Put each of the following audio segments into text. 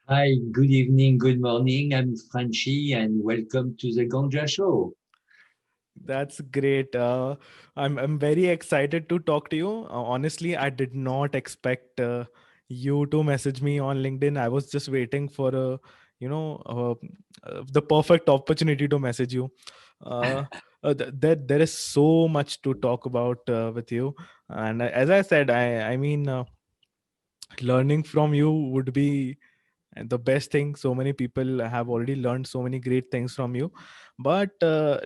Hi, good evening, good morning. I'm Frenchy and welcome to the Ganjha show. That's great. I'm very excited to talk to you. Honestly, I did not expect you to message me on LinkedIn. I was just waiting for you know, the perfect opportunity to message you. Uh, there is so much to talk about with you, and as I said, learning from you would be and the best thing. So many people have already learned so many great things from you, but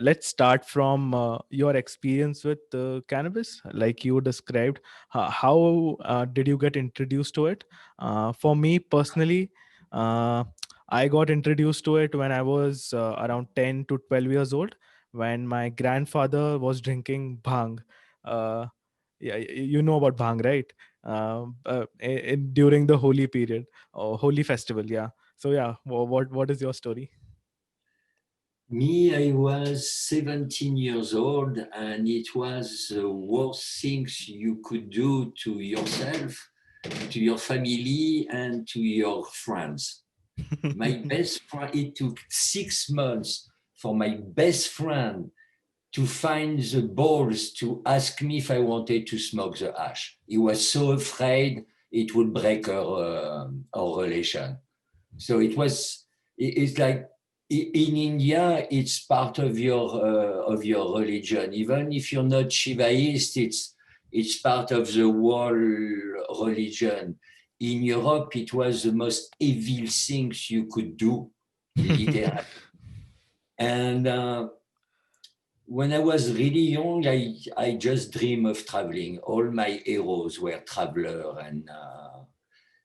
let's start from your experience with cannabis like you described. How did you get introduced to it? For me personally, uh, I got introduced to it when I was around 10 to 12 years old, when my grandfather was drinking bhang. uh, yeah, you know about bhang, right? During the holy period or holy festival, yeah. So yeah, what is your story? Me, I was 17 years old and it was the worst things you could do to yourself, to your family, and to your friends. My best friend, it took 6 months for my best friend to find the balls to ask me if I wanted to smoke the hash. He was so afraid it would break our relation. So it's like in India, it's part of your religion. Even if you're not Shivaist, it's part of the whole religion. In Europe, it was the most evil things you could do, literally. And when I was really young, I just dream of traveling. All my heroes were traveler,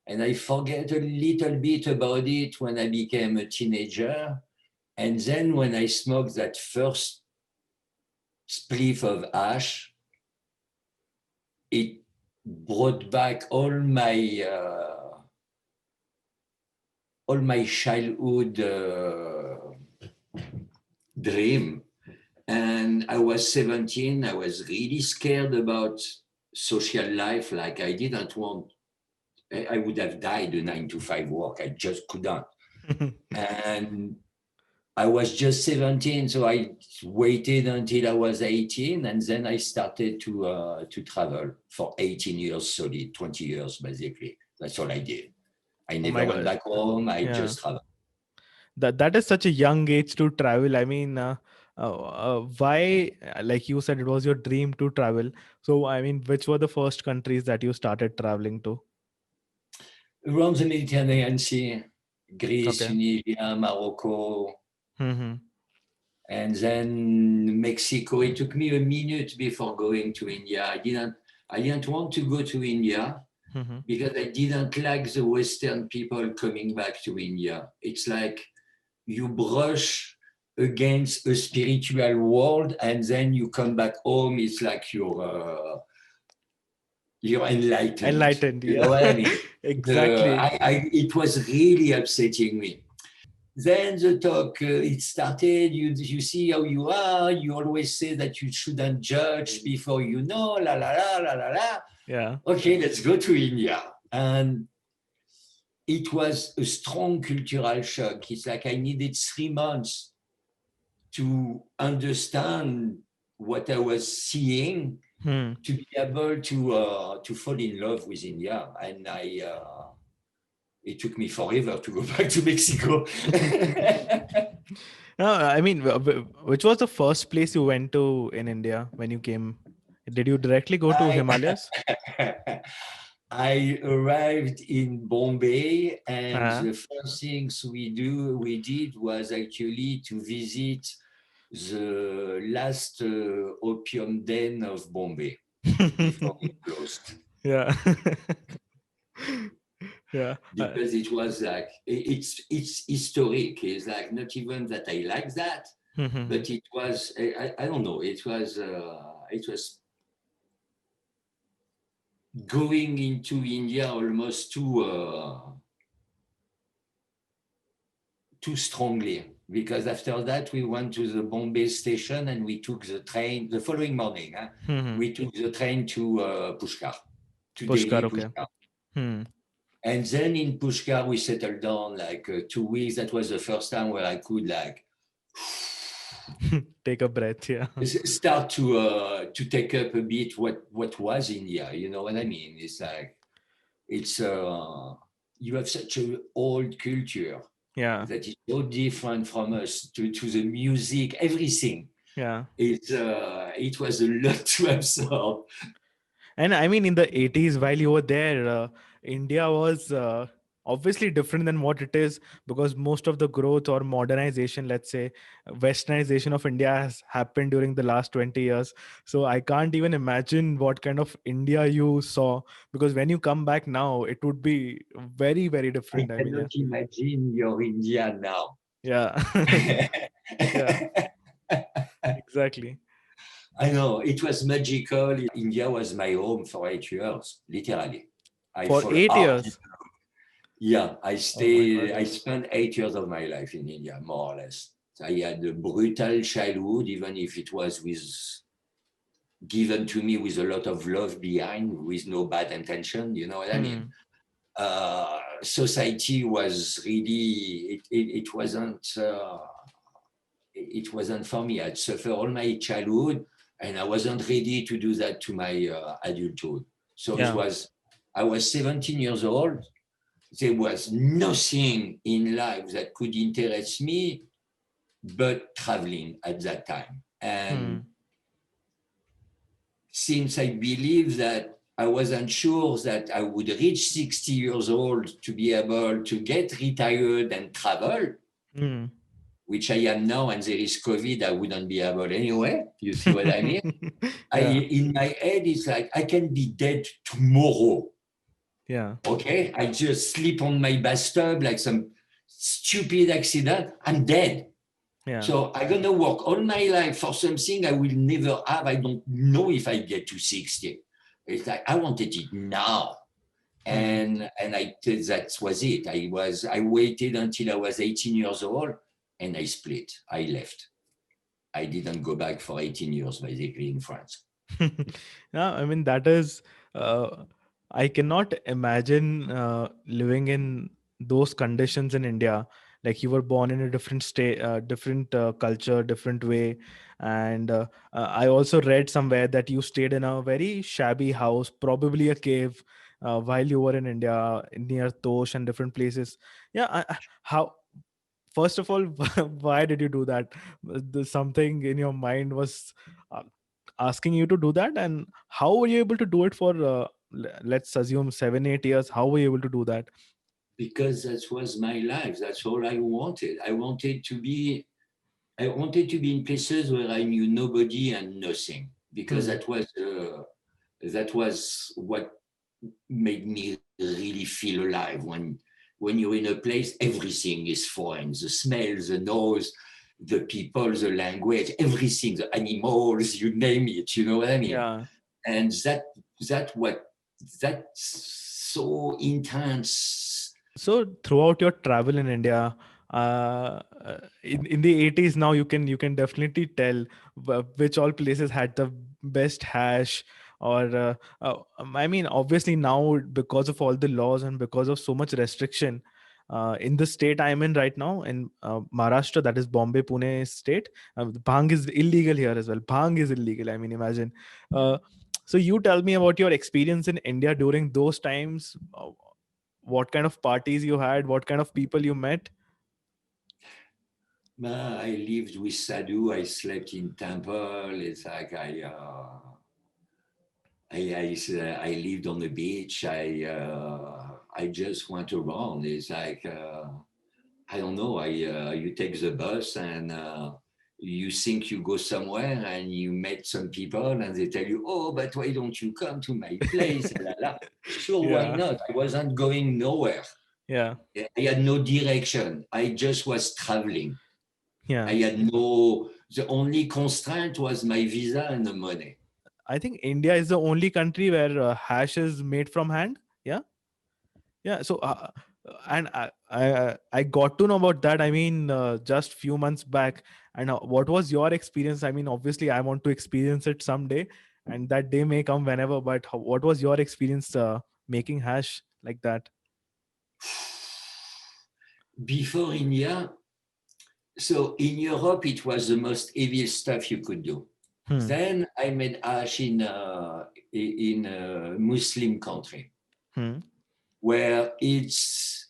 and I forget a little bit about it when I became a teenager. And then when I smoked that first spliff of ash, it brought back all my childhood dream. And I was 17. I was really scared about social life. Like I didn't want. I would have died a 9 to 5 work. I just couldn't. And I was just 17, so I waited until I was 18, and then I started to travel for 18 years solid, 20 years basically. That's all I did. I Oh never my went god. back home. I Yeah, just traveled. that is such a young age to travel. Why, like you said, it was your dream to travel. So I mean, which were the first countries that you started traveling to? Around the Mediterranean Sea, Greece, Okay. Tunisia, Morocco, Mm-hmm. and then Mexico. It took me a minute before going to India. I didn't want to go to India Mm-hmm. because I didn't like the Western people coming back to India. It's like you brush against a spiritual world and then you come back home. It's like you're enlightened. Enlightened, You know yeah. what I mean? Exactly. It was really upsetting me. Then the talk, it started. You see how you are. You always say that you shouldn't judge before you know. La la la la la la. Yeah. Okay, let's go to India. And it was a strong cultural shock. It's like I needed 3 months to understand what I was seeing Hmm. to be able to fall in love with India. And it took me forever to go back to Mexico. No, I mean, which was the first place you went to in India when you came? Did you directly go to I Himalayas? I arrived in Bombay, and Uh-huh. the first things we did was actually to visit the last opium den of Bombay before it closed, Yeah. Yeah. because it was like it's historic. It's like not even that I like that, Mhm. but it was I don't know. It was going into India almost too strongly, because after that we went to the Bombay station and we took the train the following morning. Huh? Mhm. We took the train to Pushkar, to Pushkar, Delhi okay. Pushkar. Hmm. And then in Pushkar, we settled down like 2 weeks. That was the first time where I could like Take a breath. Yeah. start to take up a bit what was India. You know what I mean? It's like it's you have such an old culture Yeah. that is so different from us to the music, everything. Yeah. It was a lot to absorb. And I mean, in the 80s, while you were there, India was obviously different than what it is, because most of the growth or modernization, let's say, westernization of India has happened during the last 20 years. So I can't even imagine what kind of India you saw, because when you come back now, it would be very, very I different. I mean, yeah. cannot imagine your India now. Yeah. Yeah, exactly. I know it was magical. India was my home for 8 years, literally. I For fall 8 out. years. Yeah, Oh my God. I spent 8 years of my life in India, more or less. I had a brutal childhood, even if it was given to me with a lot of love behind, with no bad intention. You know what I mean? Hmm. Society was really it wasn't for me. I'd suffered all my childhood, and I wasn't ready to do that to my adulthood. So Yeah. I was 17 years old. There was nothing in life that could interest me but traveling at that time. And Hmm. since I believe that I wasn't sure that I would reach 60 years old to be able to get retired and travel, Hmm. which I am now, and there is COVID, I wouldn't be able anyway. You see what I mean? Yeah. In my head, it's like I can be dead tomorrow. Yeah. Okay, I just sleep on my bathtub like some stupid accident. I'm dead. Yeah. So I'm gonna work all my life for something I will never have. I don't know if I get to 60. It's like I wanted it now. Hmm. And that was it. I waited until I was 18 years old and I split. I left. I didn't go back for 18 years basically in France. Yeah, I mean that is. Uh, I cannot imagine living in those conditions in India. Like you were born in a different state, different culture, different way, and I also read somewhere that you stayed in a very shabby house, probably a cave, while you were in India, near Tosh and different places. Yeah, how? First of all, why did you do that? Something in your mind was uh, asking you to do that, and how were you able to do it for let's assume 7 8 years? How were you able to do that? Because that was my life. That's all I wanted. I wanted to be in places where I knew nobody and nothing. Because Hmm. that was what made me really feel alive. When you're in a place, everything is foreign. The smell, the nose, the people, the language, everything, the animals, you name it. You know what I mean? Yeah. And that what that's so intense. So throughout your travel in India, in the 80s, now you can definitely tell which all places had the best hash, or I mean, obviously now because of all the laws and because of so much restriction, in the state I'm in right now, in Maharashtra, that is Bombay, Pune state, bhang is illegal here as well. Bhang is illegal. I mean, imagine. Uh, so you tell me about your experience in India during those times. What kind of parties you had, what kind of people you met. I lived with sadhu. I slept in temple. It's like I lived on the beach. I just went around. It's like I don't know. You take the bus and you think you go somewhere and you met some people and they tell you, oh, but why don't you come to my place? La, la, la. Sure, why Yeah. not? I wasn't going nowhere. Yeah. I had no direction. I just was traveling. Yeah. I had no. The only constraint was my visa and the money. I think India is the only country where hash is made from hand. Yeah. Yeah. So and I got to know about that, I mean, just few months back. And what was your experience? I mean, obviously I want to experience it someday, and that day may come whenever, but what was your experience making hash like that? Before India, so in Europe, it was the most evil stuff you could do. Then I made hash in a Muslim country where it's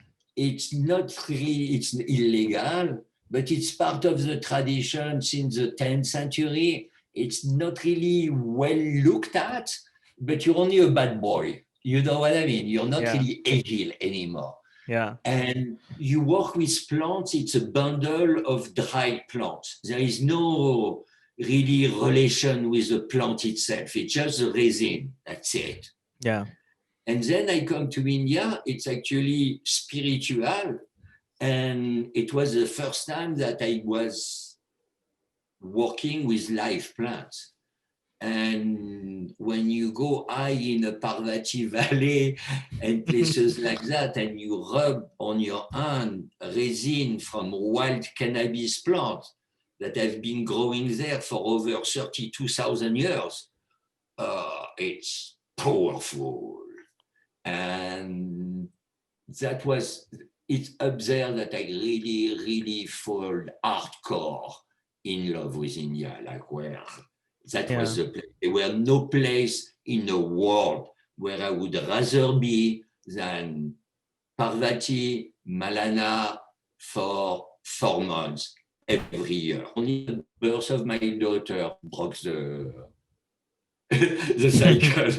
not really, it's illegal, but it's part of the tradition since the 10th century. It's not really well looked at, but you're only a bad boy. You know what I mean? You're not really evil anymore. Yeah. And you work with plants, it's a bundle of dried plants. There is no really relation with the plant itself. It's just the resin. That's it. Yeah. And then I come to India. It's actually spiritual. And it was the first time that I was working with live plants. And when you go high in the Parvati Valley and places like that, and you rub on your hand resin from wild cannabis plants that have been growing there for over 32,000 years, it's powerful. And that was, it's up there that I really, really fall hardcore in love with India, like where that was the place. There were no place in the world where I would rather be than Parvati, Malana for 4 months every year. Only the birth of my daughter broke the cycle.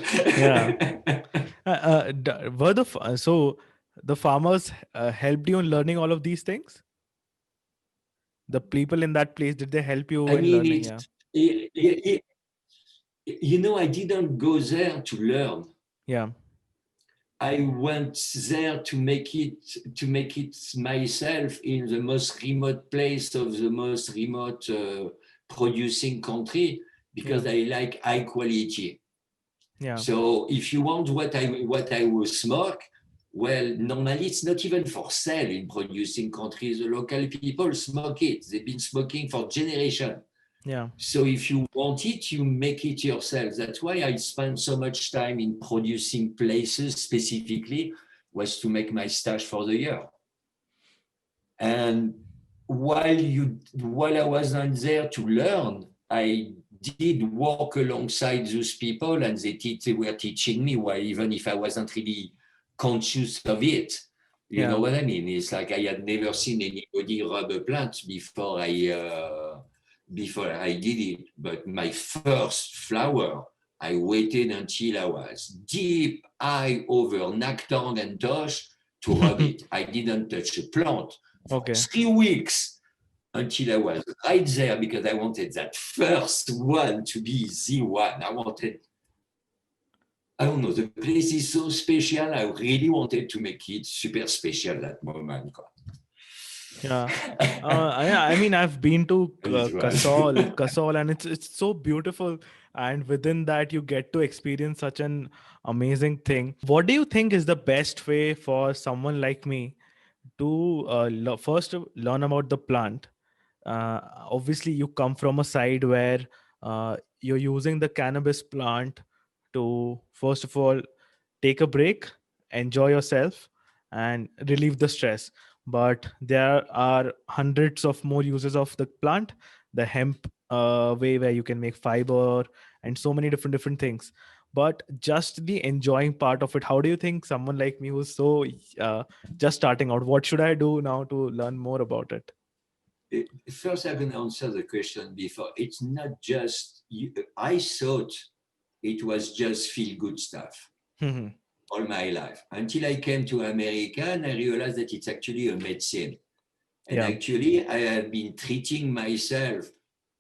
So the farmers helped you in learning all of these things? The people in that place, did they help you in learning? You know, I didn't go there to learn. Yeah. I went there to make it myself in the most remote place of the most remote producing country, because I like high quality. Yeah. So if you want what I will smoke, well, normally it's not even for sale in producing countries. The local people smoke it. They've been smoking for generations. Yeah. So if you want it, you make it yourself. That's why I spend so much time in producing places specifically, was to make my stash for the year. And while I wasn't there to learn, I did work alongside those people, and they were teaching me, well, even if I wasn't really conscious of it. You know what I mean? It's like I had never seen anybody rub a plant before I did it. But my first flower, I waited until I was deep high over Nacton and Tosh to rub it. I didn't touch a plant for 3 weeks until I was right there, because I wanted that first one to be the one. I don't know, the place is so special. I really wanted to make it super special that moment. Yeah. I mean, I've been to Kasol, and it's so beautiful. And within that, you get to experience such an amazing thing. What do you think is the best way for someone like me to first learn about the plant? Obviously, you come from a side where you're using the cannabis plant to, first of all, take a break, enjoy yourself, and relieve the stress. But there are hundreds of more uses of the plant, the hemp way where you can make fiber and so many different things. But just the enjoying part of it, how do you think someone like me who's so just starting out, what should I do now to learn more about it? First, I'm going to answer the question before. It's not just, I thought it was just feel good stuff all my life, until I came to America and I realized that it's actually a medicine. And actually, I have been treating myself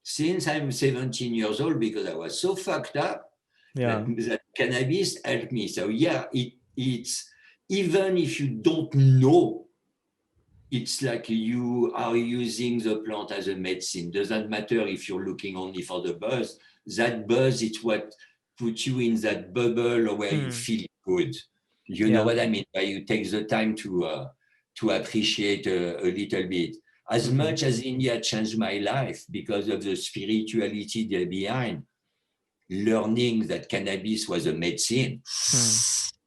since I'm 17 years old, because I was so fucked up that cannabis helped me. So it's, even if you don't know, it's like you are using the plant as a medicine. Doesn't matter if you're looking only for the buzz. That buzz is what puts you in that bubble where you feel good. You know what I mean? Where you take the time to appreciate a little bit. As much as India changed my life because of the spirituality there behind, learning that cannabis was a medicine.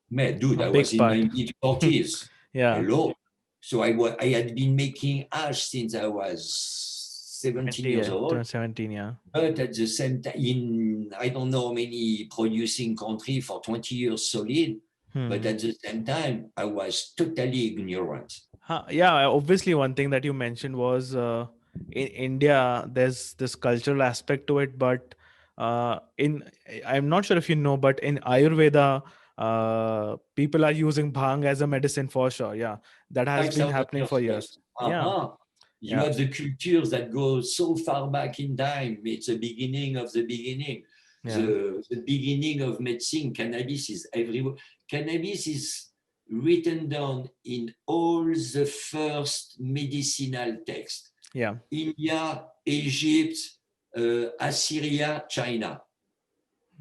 Man, dude, I was in my mid-40s. Yeah. Hello. So I had been making hash since I was 17 20, years old. 17, yeah. But at the same time, in I don't know how many producing country for 20 years solid, but Hmm. at the same time, I was totally ignorant. Yeah, obviously, one thing that you mentioned was in India, there's this cultural aspect to it. But in I'm not sure if you know, but in Ayurveda, people are using bhang as a medicine for sure. Yeah, that has been 5,000 happening for years, years. yes. Yeah, Uh-huh. You yeah, have the cultures that go so far back in time. It's the beginning of the beginning. yeah, The beginning of medicine, cannabis is everywhere. Cannabis is written down in all the first medicinal texts. yeah. India, Egypt, Assyria, China,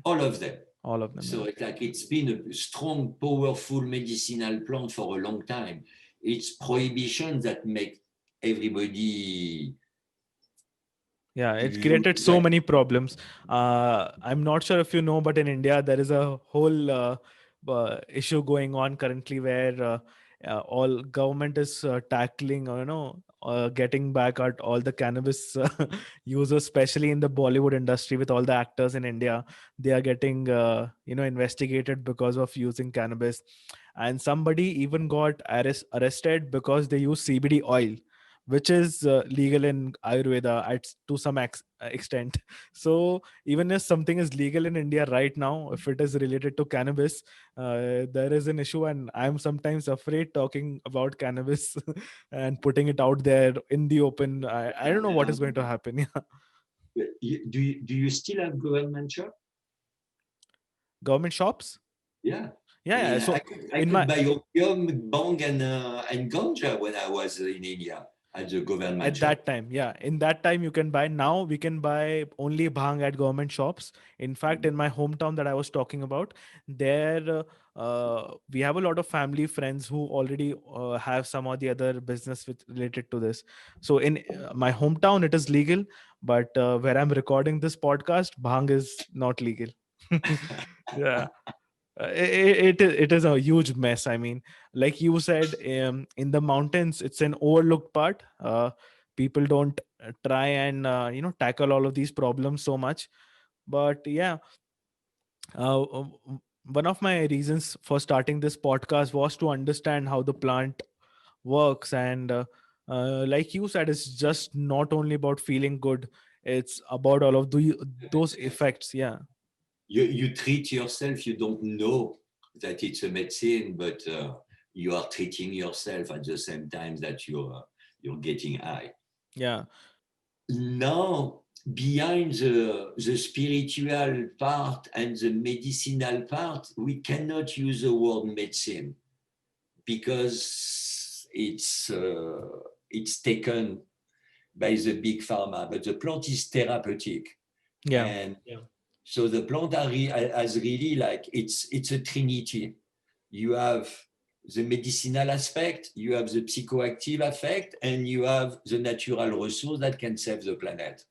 all of them. All of them. Yeah. So it's like it's been a strong, powerful medicinal plant for a long time. It's prohibition that make everybody Yeah, it's lose created so that. many problems. I'm not sure if you know, but in India there is a whole issue going on currently where all government is tackling, getting back at all the cannabis users, especially in the Bollywood industry. With all the actors in India, they are getting investigated because of using cannabis, and somebody even got arrested because they use CBD oil, which is legal in Ayurveda to some extent. So even if something is legal in India right now, if it is related to cannabis, there is an issue, and I'm sometimes afraid talking about cannabis and putting it out there in the open. I don't know what is going to happen. Yeah. Do you still have government job? Government shops. Yeah. I Yeah, yeah. mean, So I in could my buy opium, bong, and ganja when I was in India at the government at shop. that time, yeah, in that time you can buy. Now we can buy only bhang at government shops. In fact, in my hometown that I was talking about, there we have a lot of family friends who already have some or the other business with related to this. So in my hometown it is legal, but where I'm recording this podcast, bhang is not legal. Yeah. It is a huge mess. I mean, like you said, in the mountains it's an overlooked part. People don't try and tackle all of these problems so much. But yeah, uh, uh, one of my reasons for starting this podcast was to understand how the plant works. And like you said, it's just not only about feeling good, it's about all of those effects. Yeah. You treat yourself, you don't know that it's a medicine, but you are treating yourself at the same time that you're getting high. Yeah. Now, behind the spiritual part and the medicinal part, we cannot use the word medicine because it's taken by the big pharma, but the plant is therapeutic. Yeah. And so the plant has really like it's a trinity. You have the medicinal aspect, you have the psychoactive effect, and you have the natural resource that can save the planet.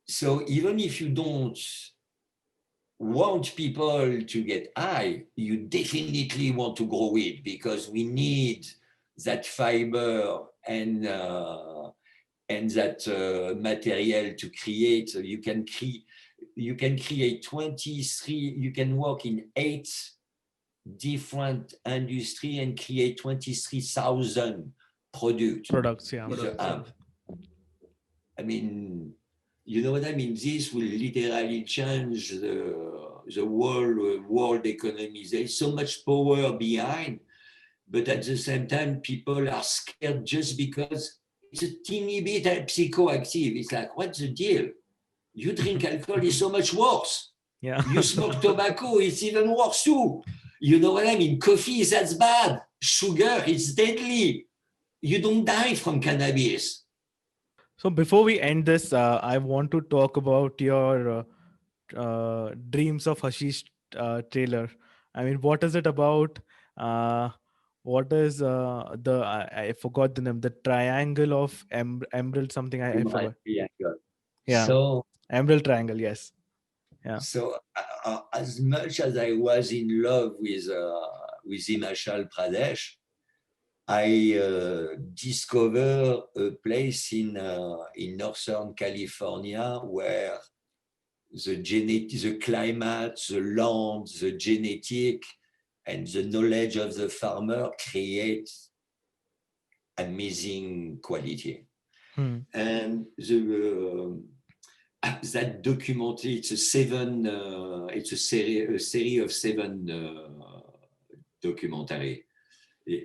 So even if you don't want people to get high, you definitely want to grow it because we need that fiber and that material to create. So you can create 23, you can work in 8 different industry and create 23,000 products Products. Yeah. with the amp. I mean, you know what I mean? This will literally change the world economy. There's so much power behind, but at the same time, people are scared just because it's a teeny bit psychoactive. It's like, what's the deal? You drink alcohol, it's so much worse. Yeah. You smoke tobacco, it's even worse too. You know what I mean? Coffee, that's bad. Sugar, it's deadly. You don't die from cannabis. So before we end this, I want to talk about your dreams of Hashish trailer. I mean, what is it about? Uh, what is I forgot the name. The triangle of emerald something. I Right, forgot. yeah. Yeah, So, emerald triangle. Yes. Yeah. so as much as I was in love with Himachal Pradesh, I discovered a place in northern California where the climate, the land, the genetic, and the knowledge of the farmer create amazing quality. Hmm. And that documentary, it's a series of seven documentary.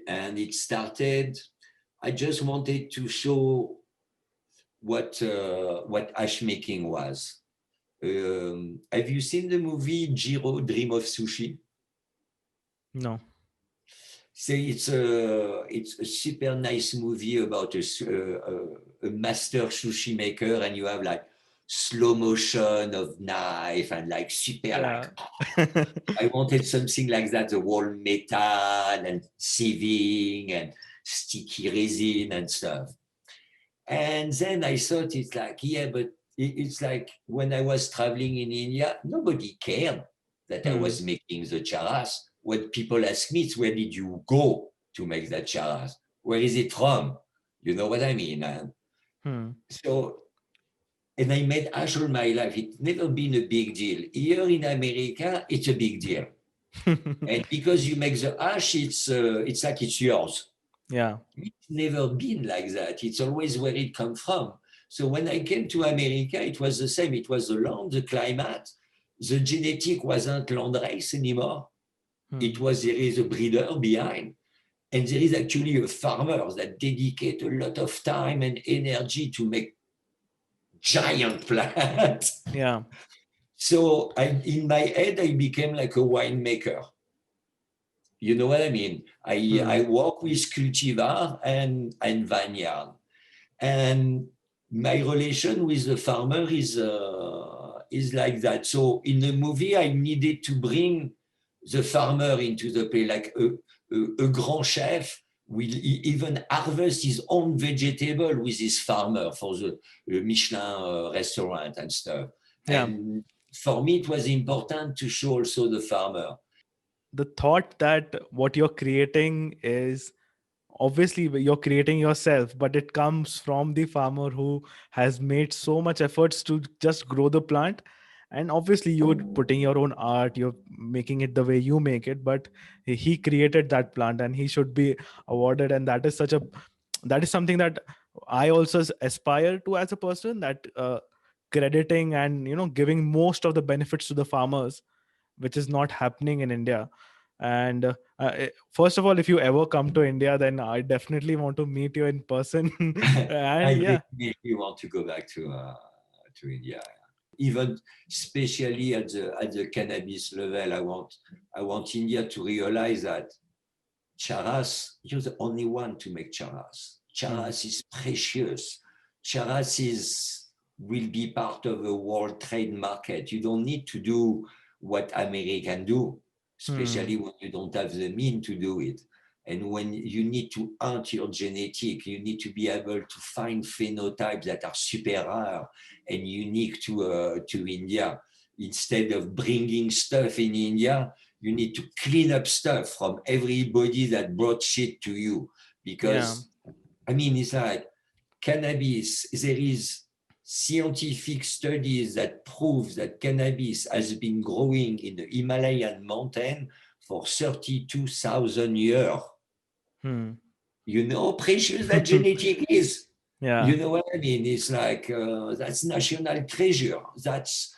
And it started, I just wanted to show what hash making was. Have you seen the movie Jiro Dream of Sushi? No. Say it's a super nice movie about a master sushi maker, and you have like slow motion of knife and like super like Yeah. I wanted something like that, the wall metal and sieving and sticky resin and stuff. And then I thought it's like, yeah, but it's like when I was traveling in India, nobody cared that I Hmm. was making the charas. When people ask me, it's where did you go to make that charas? Where is it from? You know what I mean? Hmm. So, and I made hash all my life. It's never been a big deal. Here in America, it's a big deal. And because you make the hash, it's like it's yours. Yeah. It's never been like that. It's always where it comes from. So when I came to America, it was the same. It was the land, the climate. The genetic wasn't land race anymore. It Hmm. was there is a breeder behind. And there is actually a farmer that dedicate a lot of time and energy to make giant plants. Yeah. So in my head, I became like a winemaker. You know what I mean? I Hmm. work with cultivar and vineyard. And my relation with the farmer is like that. So in the movie, I needed to bring the farmer into the play, like a grand chef will even harvest his own vegetable with his farmer for the Michelin restaurant and stuff. Yeah. And for me, it was important to show also the farmer. The thought that what you're creating is obviously you're creating yourself, but it comes from the farmer who has made so much efforts to just grow the plant. And obviously you're putting your own art, you're making it the way you make it, but he created that plant and he should be awarded. And that is something that I also aspire to as a person, that crediting and giving most of the benefits to the farmers, which is not happening in India. And first of all, if you ever come to India, then I definitely want to meet you in person. I And yeah. definitely want to go back to India. Even especially at the cannabis level, I want India to realize that charas, you're the only one to make charas. Hmm. Charas is precious. Charas is will be part of a world trade market. You don't need to do what American do, Hmm. especially when you don't have the mean to do it. And when you need to hunt your genetic, you need to be able to find phenotypes that are super rare and unique to India. Instead of bringing stuff in India, you need to clean up stuff from everybody that brought shit to you. Yeah. Because, I mean, it's like cannabis, there is scientific studies that prove that cannabis has been growing in the Himalayan mountain for 32,000 years. Hmm. You know how precious that genetic is. Yeah. You know what I mean? It's like that's national treasure. That's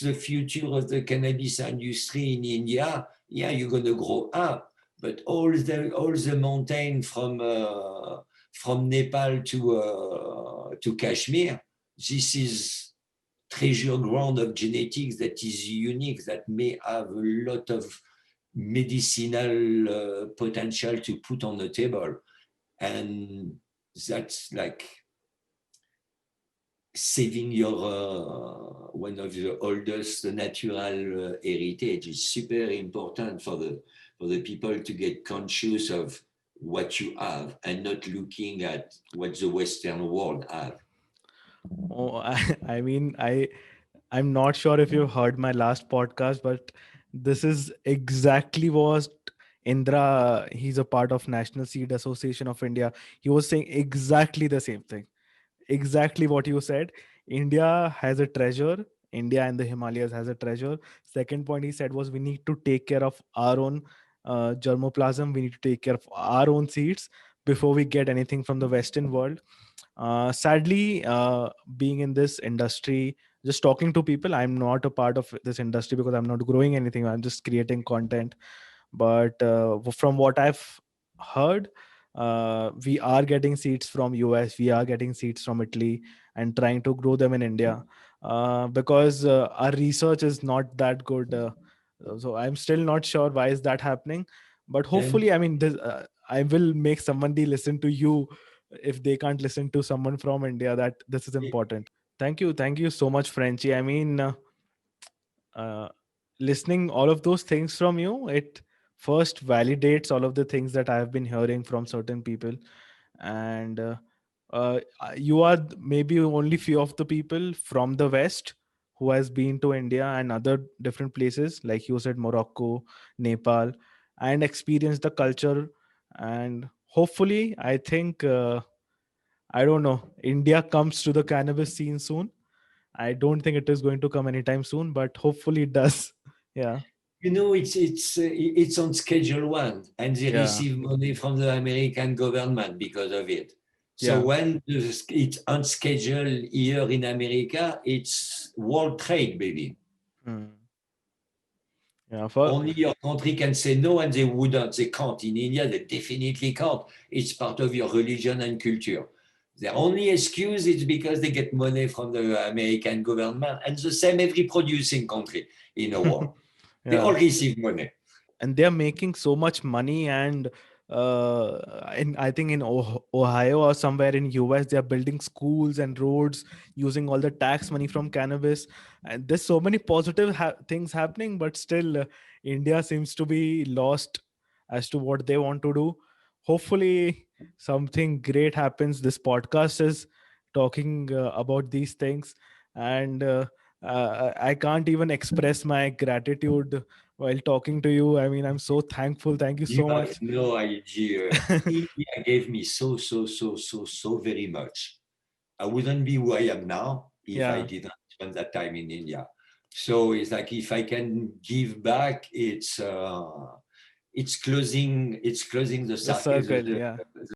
the future of the cannabis industry in India. Yeah, you're gonna grow up, but all the mountain from Nepal to Kashmir, this is treasure ground of genetics that is unique, that may have a lot of medicinal potential to put on the table. And that's like saving your one of the oldest natural heritage is super important for the people to get conscious of what you have and not looking at what the Western world have. Oh, I mean, I'm not sure if you heard my last podcast, but this is exactly Indra, he's a part of National Seed Association of India. He was saying exactly the same thing, exactly what you said. India has a treasure. India and the Himalayas has a treasure. Second point he said was we need to take care of our own germoplasm. We need to take care of our own seeds before we get anything from the Western world. Sadly, being in this industry, just talking to people, I'm not a part of this industry because I'm not growing anything. I'm just creating content. But from what I've heard, we are getting seeds from US, we are getting seeds from Italy, and trying to grow them in India, because our research is not that good. So I'm still not sure why is that happening, but And hopefully, I mean, I will make somebody listen to you if they can't listen to someone from India, that this is important. Thank you so much, Frenchy. I mean, uh, listening all of those things from you, it first validates all of the things that I've been hearing from certain people. And you are maybe only few of the people from the West who has been to India and other different places, like you said, Morocco, Nepal, and experienced the culture. And hopefully, I think, I don't know, India comes to the cannabis scene soon. I don't think it is going to come anytime soon, but hopefully it does. Yeah. it's on Schedule 1, and they Yeah. receive money from the American government because of it. So Yeah. when it's on schedule here in America, it's world trade, baby. Hmm. Yeah. For Only your country can say no, and they wouldn't. They can't. In India, they definitely can't. It's part of your religion and culture. The only excuse is because they get money from the American government, and the same every producing country in the world. They all yeah. receive money. And they're making so much money. And in, I think in Ohio or somewhere in US, they're building schools and roads using all the tax money from cannabis. And there's so many positive things happening, but still, India seems to be lost as to what they want to do. Hopefully something great happens. This podcast is talking about these things. And I can't even express my gratitude while talking to you. I mean, I'm so thankful. Thank you You so have much. no idea. India gave me so very much. I wouldn't be who I am now if I Yeah, didn't spend that time in India. So it's like if I can give back, it's closing the the circle, circle. Yeah. the